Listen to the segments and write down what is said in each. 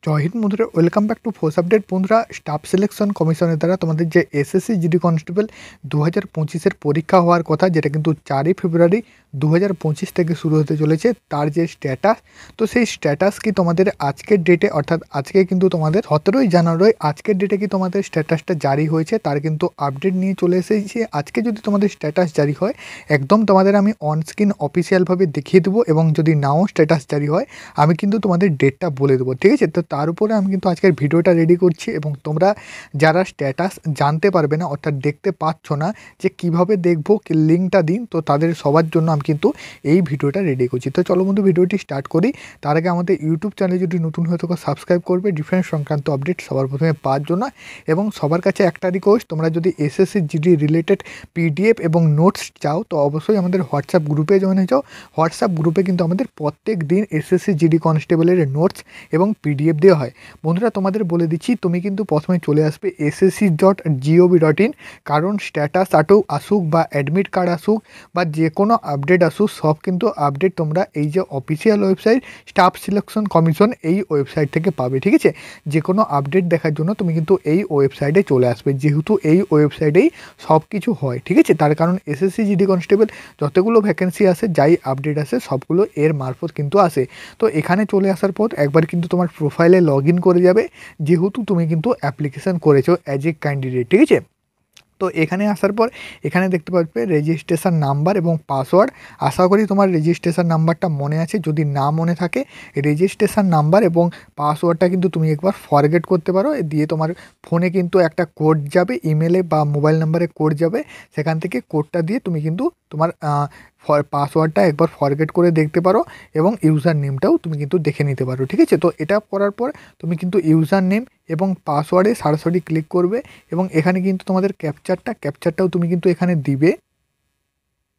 জয় হিন্দ বন্ধুরা, welcome back to force update. বন্ধুরা, staff selection কমিশনের দ্বারা তোমাদের যে এসএসসি জিডি কনস্টেবল 2025-এর পরীক্ষা হওয়ার কথা, যেটা কিন্তু 4ই ফেব্রুয়ারি 2025 থেকে শুরু হতে চলেছে, তার যে স্ট্যাটাস, তো সেই স্ট্যাটাস কি তোমাদের আজকের ডেটে, অর্থাৎ আজকে কিন্তু তোমাদের 17ই জানুয়ারি, আজকের ডেটে কি তোমাদের স্ট্যাটাসটা জারি হয়েছে তার কিন্তু আপডেট নিয়ে চলে এসেছি। আজকে যদি তোমাদের স্ট্যাটাস জারি হয়, একদম তোমাদের আমি অনস্ক্রিন অফিসিয়ালভাবে দেখিয়ে দেবো, এবং যদি নাও স্ট্যাটাস জারি হয় আমি কিন্তু তোমাদের ডেটটা বলে দেবো, ঠিক আছে? তো তার উপরে আমি কিন্তু আজকের ভিডিওটা রেডি করছি, এবং তোমরা যারা স্ট্যাটাস জানতে পারবে না, অর্থাৎ দেখতে পাচ্ছ না যে কিভাবে দেখবো, লিঙ্কটা দিন, তো তাদের সবার জন্য আমি কিন্তু এই ভিডিওটা রেডি করছি। তো চলো বন্ধু, ভিডিওটি স্টার্ট করি। তার আগে আমাদের ইউটিউব চ্যানেলে যদি নতুন হয়ে থাকো সাবস্ক্রাইব করবে, ডিফেন্স সংক্রান্ত আপডেট সবার প্রথমে পাওয়ার জন্য। এবং সবার কাছে একটা রিকোয়েস্ট, তোমরা যদি এসএসসি জিডি রিলেটেড পিডিএফ এবং নোটস চাও তো অবশ্যই আমাদের হোয়াটসঅ্যাপ গ্রুপে জয়েন হয়ে যাও। হোয়াটসঅ্যাপ গ্রুপে কিন্তু আমাদের প্রত্যেক দিন এসএসসি জিডি কনস্টেবলের নোটস এবং পিডিএফ দেওয়া হয়। বন্ধুরা, তোমাদের বলে দিচ্ছি, তুমি কিন্তু প্রথমে চলে আসবে ssc.gov.in, কারণ স্ট্যাটাস আসুক বা অ্যাডমিট কার্ড আসুক বা যে কোনো আপডেট আসুক, সব কিন্তু আপডেট তোমরা এই যে official website staff selection commission, এই ওয়েবসাইট থেকে পাবে, ঠিক আছে? যে কোনো আপডেট দেখার জন্য তুমি কিন্তু এই ওয়েবসাইটে চলে আসবে, যেহেতু এই ওয়েবসাইটেই সব কিছু হয়, ঠিক আছে? তার কারণ এসএসসি জিডি কনস্টেবল যতগুলো ভ্যাকেন্সি আসে, যাই আপডেট আসে, সবগুলো এর মারফত কিন্তু আসে। তো এখানে চলে আসার পর একবার কিন্তু তোমার প্রোফাইলে লগ ইন করে যাবে, যেহেতু তুমি কিন্তু অ্যাপ্লিকেশান করেছো অ্যাজ এ ক্যান্ডিডেট, ঠিক আছে? তো এখানে আসার পর এখানে দেখতে পাবে রেজিস্ট্রেশন নাম্বার এবং পাসওয়ার্ড। আশা করি তোমার রেজিস্ট্রেশন নাম্বারটা মনে আছে। যদি না মনে থাকে, রেজিস্ট্রেশন নাম্বার এবং পাসওয়ার্ডটা কিন্তু তুমি একবার ফরগেট করতে পারো। দিয়ে তোমার ফোনে কিন্তু একটা কোড যাবে, ইমেলে বা মোবাইল নাম্বারে কোড যাবে, সেখান থেকে কোডটা দিয়ে তুমি কিন্তু তোমার পাসওয়ার্ডটা একবার ফরগেট করে দেখতে পারো, এবং ইউজার নেমটাও তুমি কিন্তু দেখে নিতে পারো, ঠিক আছে? তো এটা করার পর তুমি কিন্তু ইউজার নেম এবং পাসওয়ার্ডে সরাসরি ক্লিক করবে, এবং এখানে কিন্তু তোমাদের ক্যাপচারটাও তুমি কিন্তু এখানে দিবে।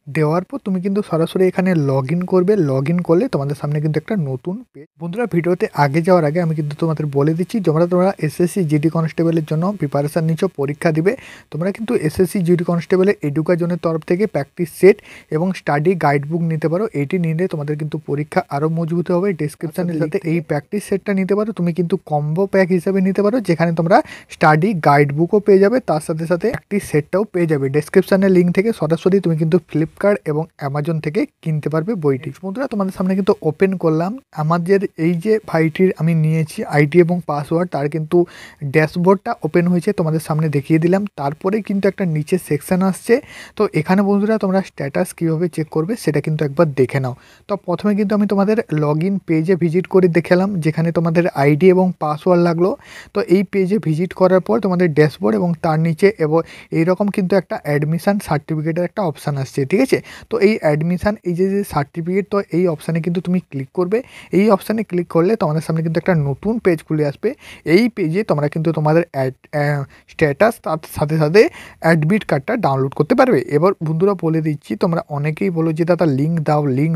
দেওয়ার পর তুমি কিন্তু সরাসরি এখানে লগ ইন করবে। লগ ইন করলে তোমাদের সামনে কিন্তু একটা নতুন পেজ। বন্ধুরা, ভিডিওতে আগে যাওয়ার আগে আমি কিন্তু তোমাদের বলে দিচ্ছি, তোমরা এসএসসি জিডি কনস্টেবলের জন্য প্রিপারেশান নিচ্ছ, পরীক্ষা দিবে, তোমরা কিন্তু এসএসসি জিডি কনস্টেবলের এডুকেশনের তরফ থেকে প্র্যাকটিস সেট এবং স্টাডি গাইড বুক নিতে পারো। এটি নিলে তোমাদের কিন্তু পরীক্ষা আরও মজবুত হবে। ডেসক্রিপশানের সাথে এই প্র্যাকটিস সেটটা নিতে পারো, তুমি কিন্তু কম্বো প্যাক হিসেবে নিতে পারো, যেখানে তোমরা স্টাডি গাইড বুকও পেয়ে যাবে, তার সাথে সাথে প্র্যাকটিস সেটটাও পেয়ে যাবে। ডেসক্রিপশানের লিঙ্ক থেকে সরাসরি তুমি কিন্তু ফ্লিপকার্ট এবং অ্যামাজন থেকে কিনতে পারবে বইটি। বন্ধুরা, তোমাদের সামনে কিন্তু ওপেন করলাম আমাদের এই যে ভাইটির আমি নিয়েছি আইডি এবং পাসওয়ার্ড, তার কিন্তু ড্যাশবোর্ডটা ওপেন হয়েছে, তোমাদের সামনে দেখিয়ে দিলাম। তারপরে কিন্তু একটা নিচে সেকশন আসছে। তো এখানে বন্ধুরা, তোমরা স্ট্যাটাস কীভাবে চেক করবে সেটা কিন্তু একবার দেখে নাও। তো প্রথমে কিন্তু আমি তোমাদের লগ ইন পেজে ভিজিট করে দেখালাম, যেখানে তোমাদের আইডি এবং পাসওয়ার্ড লাগলো। তো এই পেজে ভিজিট করার পর তোমাদের ড্যাশবোর্ড এবং তার নিচে এবং এইরকম কিন্তু একটা অ্যাডমিশন সার্টিফিকেটের একটা অপশান আসছে, ঠিক আছে? তো এই অ্যাডমিশান, এই যে সার্টিফিকেট, তো এই অপশানে কিন্তু তুমি ক্লিক করবে। এই অপশানে ক্লিক করলে তোমাদের সামনে কিন্তু একটা নতুন পেজ খুলে আসবে। এই পেজে তোমরা কিন্তু তোমাদের স্ট্যাটাস, তার সাথে সাথে অ্যাডমিট কার্ডটা ডাউনলোড করতে পারবে। এবার বন্ধুরা বলে দিচ্ছি, তোমরা অনেকেই বলো যে দাদা লিঙ্ক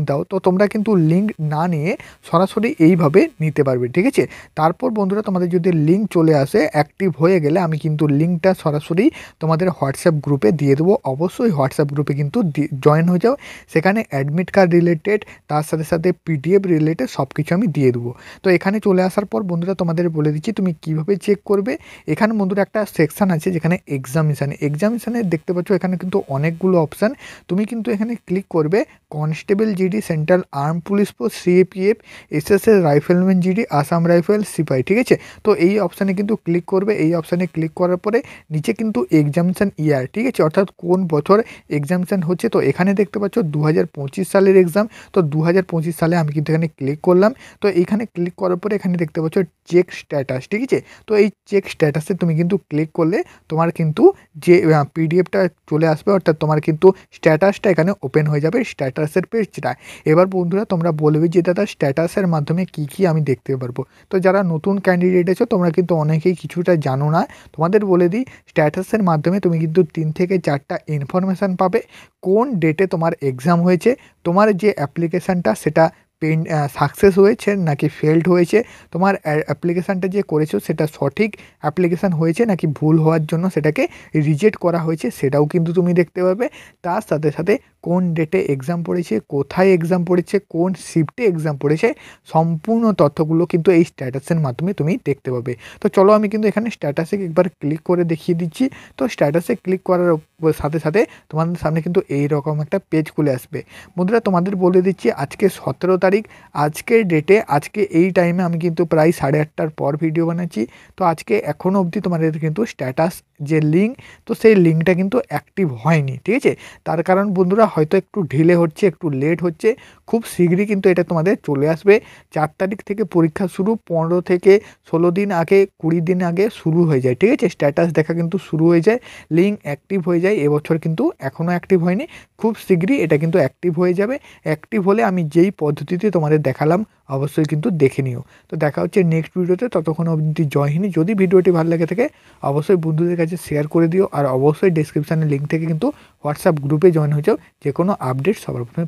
দাও, তো তোমরা কিন্তু লিঙ্ক না নিয়ে সরাসরি এইভাবে নিতে পারবে, ঠিক আছে? তারপর বন্ধুরা, তোমাদের যদি লিঙ্ক চলে আসে, অ্যাক্টিভ হয়ে গেলে আমি কিন্তু লিঙ্কটা সরাসরি তোমাদের হোয়াটসঅ্যাপ গ্রুপে দিয়ে দেবো। অবশ্যই হোয়াটসঅ্যাপ গ্রুপে কিন্তু জয়েন হয়ে যাও। সেখানে অ্যাডমিট কার্ড রিলেটেড, তার সাথে সাথে পিডিএফ রিলেটেড সব কিছু আমি দিয়ে দেবো। তো এখানে চলে আসার পর বন্ধুরা, তোমাদের বলে দিচ্ছি তুমি কীভাবে চেক করবে। এখানে বন্ধুরা একটা সেকশান আছে, যেখানে এক্সামিনেশানে দেখতে পাচ্ছ, এখানে কিন্তু অনেকগুলো অপশান। তুমি কিন্তু এখানে ক্লিক করবে constable GD, central arm police force, CAPF, SSS rifleman GD, Assam rifle, সিপাহি, ঠিক আছে? তো এই অপশানে কিন্তু ক্লিক করবে। এই অপশানে ক্লিক করার পরে নিচে কিন্তু এক্সামিনেশান ইয়ার, ঠিক আছে, অর্থাৎ কোন বছর এক্সামিনেশান হচ্ছে। তো এখানে দেখতে পাচ্ছ 2025 সালের এক্সাম। তো 2025 সালে আমি কিন্তু এখানে ক্লিক করলাম। তো এইখানে ক্লিক করার পরে এখানে দেখতে পাচ্ছ চেক স্ট্যাটাস, ঠিক আছে? তো এই চেক স্ট্যাটাসে তুমি কিন্তু ক্লিক করলে তোমার কিন্তু যে পিডিএফটা চলে আসবে, অর্থাৎ তোমার কিন্তু স্ট্যাটাসটা এখানে ওপেন হয়ে যাবে, স্ট্যাটাসের পেজটা। এবার বন্ধুরা, তোমরা বলবে যে দাদা স্ট্যাটাসের মাধ্যমে কী আমি দেখতে পারবো। তো যারা নতুন ক্যান্ডিডেট আছো, তোমরা কিন্তু অনেকেই কিছুটা জানো না, তোমাদের বলে দিই, স্ট্যাটাসের মাধ্যমে তুমি কিন্তু 3 থেকে 4টা ইনফরমেশান পাবে। কোন ডেটে তোমার এক্সাম হয়েছে, তোমার যে অ্যাপ্লিকেশানটা সেটা সাকসেস হয়েছে নাকি ফেলড হয়েছে, তোমার অ্যাপ্লিকেশানটা যে করেছো সেটা সঠিক অ্যাপ্লিকেশান হয়েছে নাকি ভুল হওয়ার জন্য সেটাকে রিজেক্ট করা হয়েছে, সেটাও কিন্তু তুমি দেখতে পাবে। তার সাথে সাথে কোন ডেটে এক্সাম পড়েছে, কোথায় এক্সাম পড়েছে, কোন শিফটে এক্সাম পড়েছে, সম্পূর্ণ তথ্যগুলো কিন্তু এই স্ট্যাটাসের মাধ্যমে তুমি দেখতে পাবে। তো চলো আমি কিন্তু এখানে স্ট্যাটাসে একবার ক্লিক করে দেখিয়ে দিচ্ছি। তো স্ট্যাটাসে ক্লিক করার সাথে সাথে তোমাদের সামনে কিন্তু এইরকম একটা পেজ খুলে আসবে। বন্ধুরা তোমাদের বলে দিচ্ছি আজকে 17 তারিখ, আজকের ডেটে আজকে এই টাইমে আমি কিন্তু প্রায় 8:30টার পর ভিডিও বানাচ্ছি। তো আজকে এখনও অবধি তোমাদের কিন্তু স্ট্যাটাস যে লিঙ্ক, তো সেই লিঙ্কটা কিন্তু অ্যাক্টিভ হয়নি, ঠিক আছে। তার কারণ বন্ধুরা হয়তো একটু ঢিলে হচ্ছে, একটু লেট হচ্ছে, খুব শীঘ্রই কিন্তু এটা তোমাদের চলে আসবে। 4 তারিখ থেকে পরীক্ষা শুরু, 15 থেকে 16 দিন আগে, 20 দিন আগে শুরু হয়ে যায়, ঠিক আছে। স্ট্যাটাস দেখা কিন্তু শুরু হয়ে যায়, লিঙ্ক অ্যাক্টিভ হয়ে যায়। এবছর কিন্তু এখনও অ্যাক্টিভ হয়নি, খুব শীঘ্রই এটা কিন্তু অ্যাক্টিভ হয়ে যাবে। অ্যাক্টিভ হলে আমি যেই পদ্ধতিতে তোমাদের দেখালাম অবশ্যই কিন্তু দেখে নিও। তো দেখা হচ্ছে নেক্সট ভিডিওতে, ততক্ষণ অবধি জয় হিন্দ। যদি ভিডিওটি ভালো লাগে থাকে অবশ্যই বন্ধুদের কাছে শেয়ার করে দিও, আর অবশ্যই ডেসক্রিপশানে লিঙ্ক থেকে কিন্তু হোয়াটসঅ্যাপ গ্রুপে জয়েন হয়ে যাও, যে কোনো আপডেট সবার প্রথমে